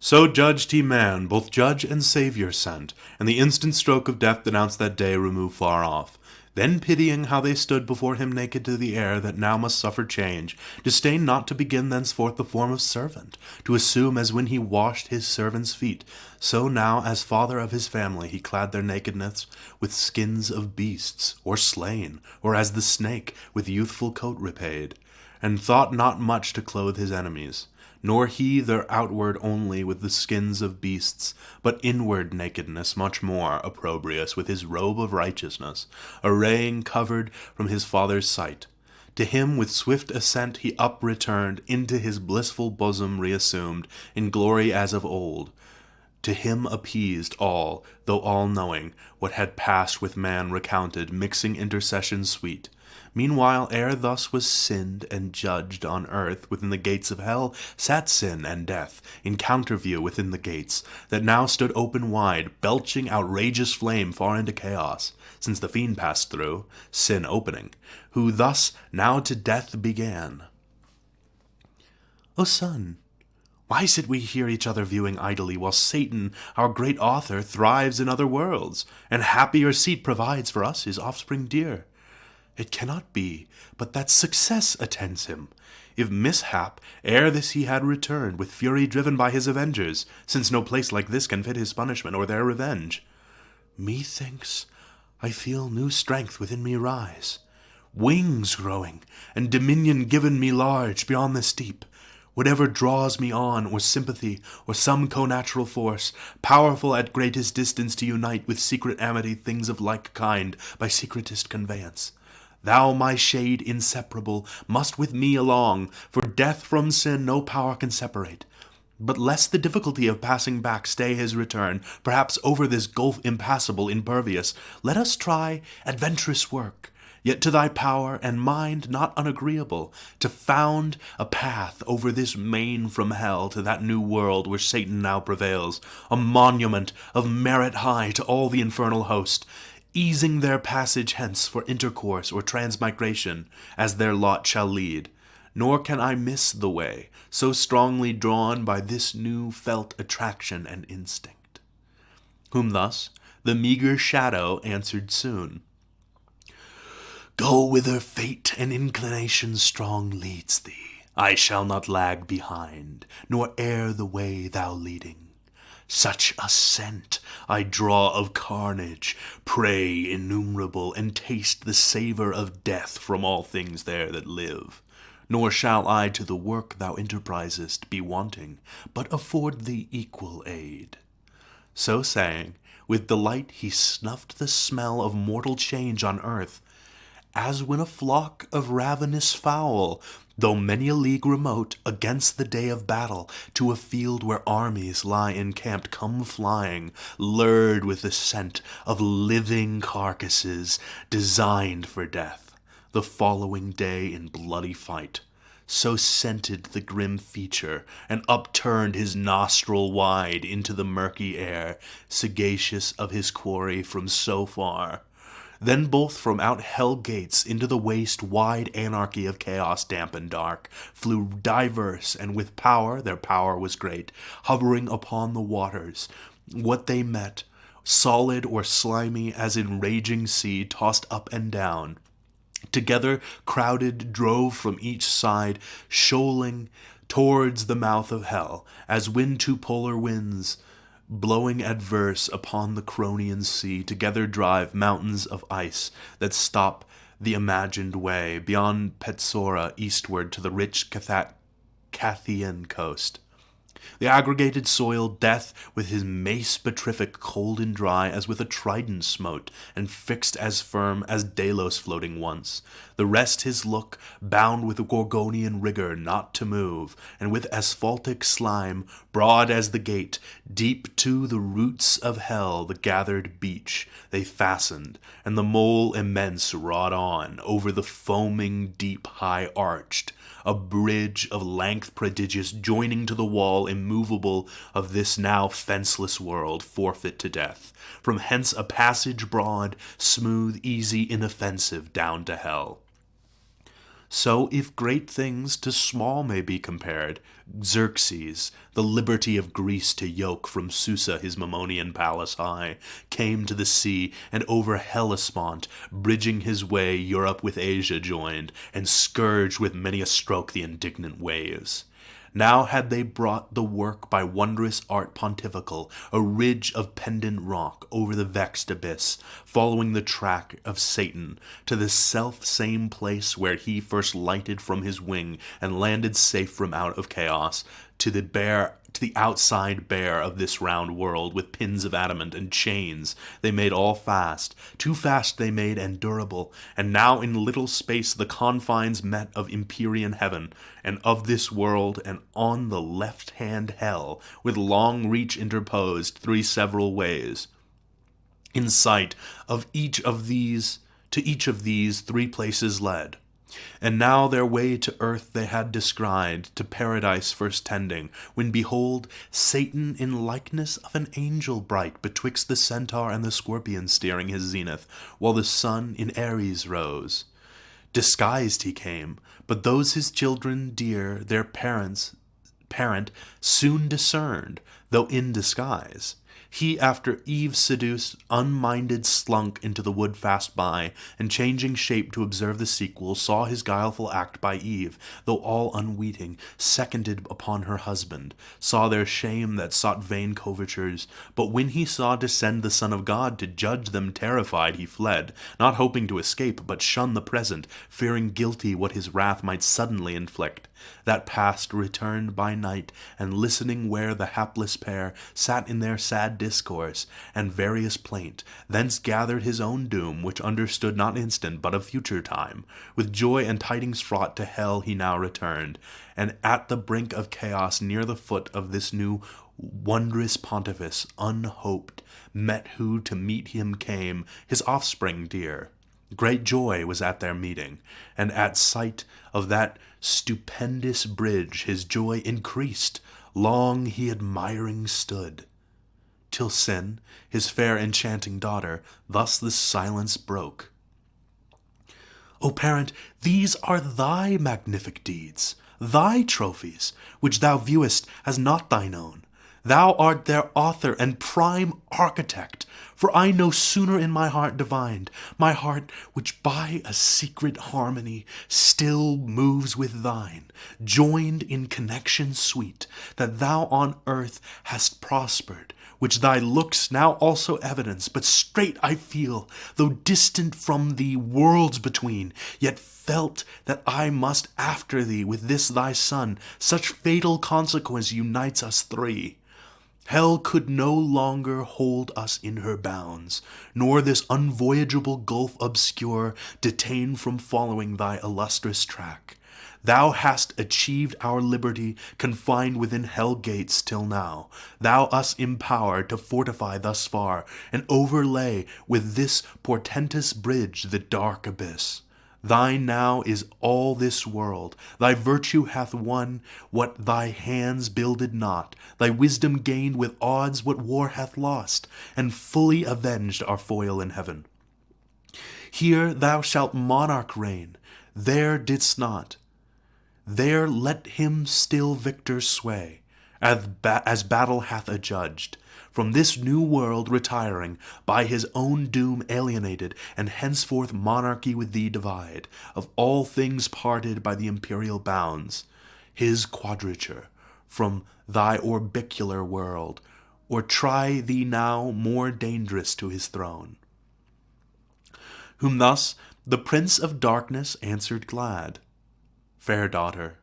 So judged he man, both judge and Saviour sent, and the instant stroke of death denounced that day removed far off. Then pitying how they stood before him naked to the air that now must suffer change, disdained not to begin thenceforth the form of servant, to assume as when he washed his servants' feet, so now as father of his family he clad their nakedness with skins of beasts, or slain, or as the snake with youthful coat repaid, and thought not much to clothe his enemies. Nor he their outward only with the skins of beasts, but inward nakedness much more opprobrious with his robe of righteousness, arraying covered from his father's sight. To him with swift ascent he up returned, into his blissful bosom reassumed, in glory as of old. To him appeased all, though all-knowing, what had passed with man recounted, mixing intercession sweet. Meanwhile, ere thus was sinned and judged on earth, within the gates of hell sat sin and death, in counterview within the gates, that now stood open wide, belching outrageous flame far into chaos, since the fiend passed through, sin opening, who thus now to death began. O son, why sit we here each other viewing idly, while Satan, our great author, thrives in other worlds, and happier seat provides for us his offspring dear? It cannot be but that success attends him, if mishap ere this he had returned, with fury driven by his avengers, since no place like this can fit his punishment or their revenge. Methinks I feel new strength within me rise, wings growing, and dominion given me large beyond this deep. Whatever draws me on, or sympathy, or some connatural force, powerful at greatest distance to unite with secret amity things of like kind by secretest conveyance. Thou, my shade inseparable, must with me along, for death from sin no power can separate. But lest the difficulty of passing back stay his return, perhaps over this gulf impassable impervious, let us try adventurous work, yet to thy power and mind not unagreeable, to found a path over this main from hell to that new world where Satan now prevails, a monument of merit high to all the infernal host, easing their passage hence for intercourse or transmigration, as their lot shall lead. Nor can I miss the way, so strongly drawn by this new felt attraction and instinct. Whom thus the meagre shadow answered soon. Go whither fate and inclination strong leads thee. I shall not lag behind, nor err the way thou leading. Such a scent I draw of carnage, prey innumerable, and taste the savour of death from all things there that live. Nor shall I to the work thou enterprisest be wanting, but afford thee equal aid. So saying, with delight he snuffed the smell of mortal change on earth, as when a flock of ravenous fowl, though many a league remote, against the day of battle, to a field where armies lie encamped, come flying, lured with the scent of living carcasses designed for death, the following day in bloody fight. So scented the grim feature, and upturned his nostril wide into the murky air, sagacious of his quarry from so far. Then both from out hell gates into the waste wide anarchy of chaos damp and dark flew diverse, and with power, their power was great, hovering upon the waters. What they met, solid or slimy as in raging sea, tossed up and down. Together crowded drove from each side, shoaling towards the mouth of hell, as when two polar winds, blowing adverse upon the Cronian sea, together drive mountains of ice that stop the imagined way beyond Petsora eastward to the rich Cathian coast. The aggregated soil death with his mace petrific, cold and dry as with a trident smote, and fixed as firm as Delos floating once. The rest his look, bound with Gorgonian rigor not to move, and with asphaltic slime, broad as the gate, deep to the roots of hell the gathered beach they fastened, and the mole immense wrought on, over the foaming deep high arched, a bridge of length prodigious, joining to the wall immovable of this now fenceless world, forfeit to death. From hence a passage broad, smooth, easy, inoffensive, down to hell. So if great things to small may be compared, Xerxes, the liberty of Greece to yoke from Susa his Memnonian palace high, came to the sea, and over Hellespont, bridging his way, Europe with Asia joined, and scourged with many a stroke the indignant waves. Now had they brought the work by wondrous art pontifical, a ridge of pendant rock over the vexed abyss, following the track of Satan, to the self-same place where he first lighted from his wing and landed safe from out of chaos, to the outside bare of this round world, with pins of adamant and chains they made all fast, too fast they made and durable, and now in little space the confines met of empyrean heaven, and of this world, and on the left hand hell, with long reach interposed, 3 several ways. In sight of each of these, to each of these 3 places led. And now their way to earth they had descried, to paradise first tending, when behold, Satan in likeness of an angel bright, betwixt the centaur and the scorpion steering his zenith, while the sun in Aries rose. Disguised he came, but those his children dear their parent soon discerned, though in disguise. He, after Eve seduced, unminded slunk into the wood fast by, and changing shape to observe the sequel, saw his guileful act by Eve, though all unweeting, seconded upon her husband, saw their shame that sought vain covertures, but when he saw descend the Son of God to judge them terrified, he fled, not hoping to escape, but shun the present, fearing guilty what his wrath might suddenly inflict. That past returned by night, and listening where the hapless pair sat in their sad discourse and various plaint, thence gathered his own doom, which understood not instant, but of future time. With joy and tidings fraught to hell he now returned, and at the brink of chaos, near the foot of this new wondrous pontifice, unhoped, met who to meet him came, his offspring dear. Great joy was at their meeting, and at sight of that stupendous bridge his joy increased. Long he admiring stood, till Sin, his fair enchanting daughter, thus the silence broke. O parent, these are thy magnific deeds, thy trophies, which thou viewest as not thine own. Thou art their author and prime architect, for I no sooner in my heart divined, my heart which by a secret harmony still moves with thine, joined in connection sweet, that thou on earth hast prospered, which thy looks now also evidence, but straight I feel, though distant from thee worlds between, yet felt that I must after thee with this thy son, such fatal consequence unites us 3. Hell could no longer hold us in her bounds, nor this unvoyageable gulf obscure detain from following thy illustrious track. Thou hast achieved our liberty, confined within hell gates till now. Thou us empowered to fortify thus far, and overlay with this portentous bridge the dark abyss. Thine now is all this world. Thy virtue hath won what thy hands builded not. Thy wisdom gained with odds what war hath lost, and fully avenged our foil in heaven. Here thou shalt monarch reign, there didst not. There let him still victor sway, as battle hath adjudged. From this new world retiring, by his own doom alienated, and henceforth monarchy with thee divide, of all things parted by the imperial bounds, his quadrature, from thy orbicular world, or try thee now more dangerous to his throne. Whom thus the Prince of Darkness answered glad, Fair daughter,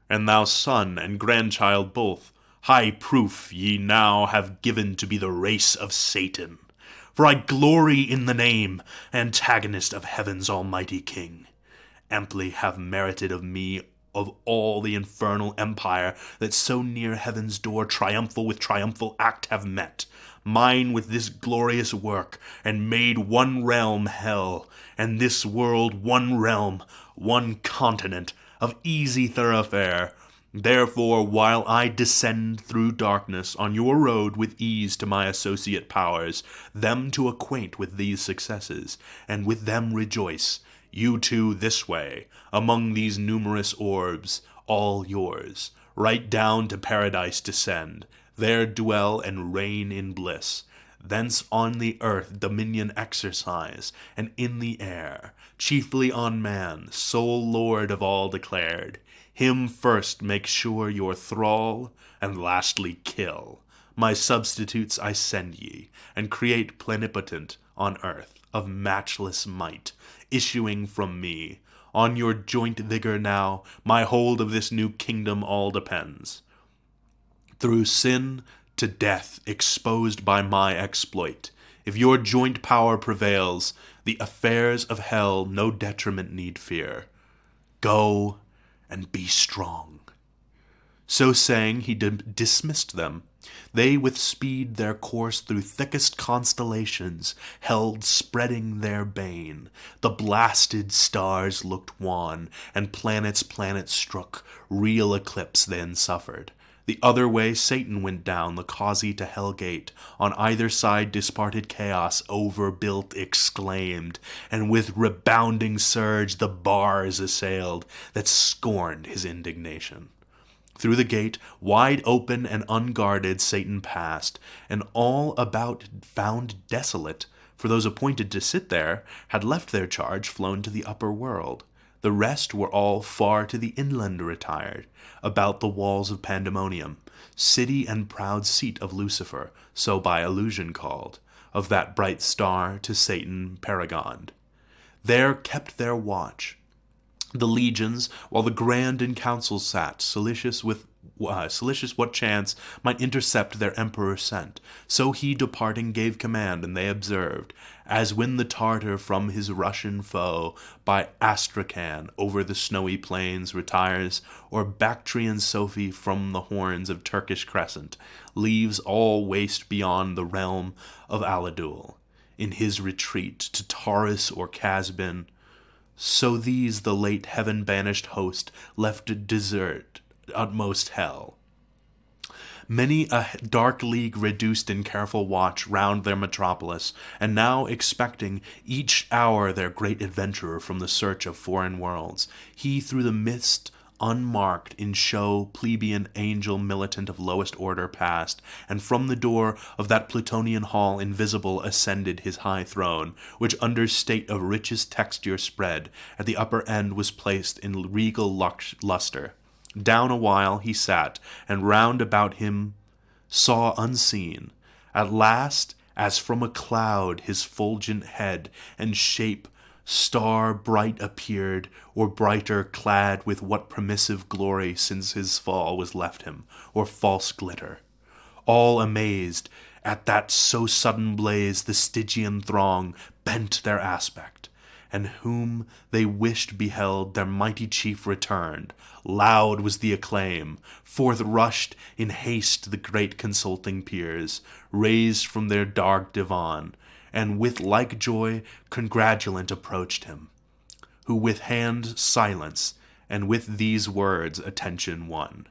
and thou son and grandchild both, high proof ye now have given to be the race of Satan. For I glory in the name, antagonist of heaven's almighty King. Amply have merited of me of all the infernal empire that so near heaven's door triumphal with triumphal act have met, mine with this glorious work, and made one realm hell, and this world one realm, one continent, of easy thoroughfare. Therefore, while I descend through darkness on your road with ease to my associate powers, them to acquaint with these successes, and with them rejoice, You two this way, among these numerous orbs, all yours. Right down to paradise descend, there dwell and reign in bliss. Thence on the earth dominion exercise, and in the air, chiefly on man, sole lord of all declared. Him first make sure your thrall, and lastly kill. My substitutes I send ye, and create plenipotent on earth, of matchless might, issuing from me. On your joint vigor now, my hold of this new kingdom all depends. Through sin to death exposed by my exploit, if your joint power prevails, the affairs of hell no detriment need fear. Go and be strong. So saying, he dismissed them. They with speed their course through thickest constellations held, spreading their bane. The blasted stars looked wan, and planets struck. Real eclipse then suffered. The other way Satan went down the causey to hell gate. On either side disparted chaos overbuilt exclaimed, and with rebounding surge the bars assailed that scorned his indignation. Through the gate, wide open and unguarded, Satan passed, and all about found desolate, for those appointed to sit there had left their charge flown to the upper world. The rest were all far to the inland retired, about the walls of Pandemonium, city and proud seat of Lucifer, so by allusion called, of that bright star to Satan paragoned. There kept their watch the legions, while the grand in council sat, solicitous what chance might intercept their emperor sent. So he departing gave command, and they observed, as when the Tartar from his Russian foe by Astrakhan over the snowy plains retires, or Bactrian Sophie from the horns of Turkish Crescent leaves all waste beyond the realm of Aladul, in his retreat to Taurus or Casbin. So these the late heaven-banished host left desert utmost hell. Many a dark league reduced in careful watch round their metropolis, and now expecting each hour their great adventurer from the search of foreign worlds, he through the mist unmarked in show plebeian angel militant of lowest order passed, and from the door of that Plutonian hall invisible ascended his high throne, which under state of richest texture spread, at the upper end was placed in regal luster. Down a while he sat, and round about him saw unseen, at last, as from a cloud his fulgent head and shape star bright appeared, or brighter clad with what permissive glory since his fall was left him, or false glitter. All amazed at that so sudden blaze, the Stygian throng bent their aspect, and whom they wished beheld their mighty chief returned. Loud was the acclaim. Forth rushed in haste the great consulting peers, raised from their dark divan, and with like joy congratulant approached him, who with hand silence and with these words attention won.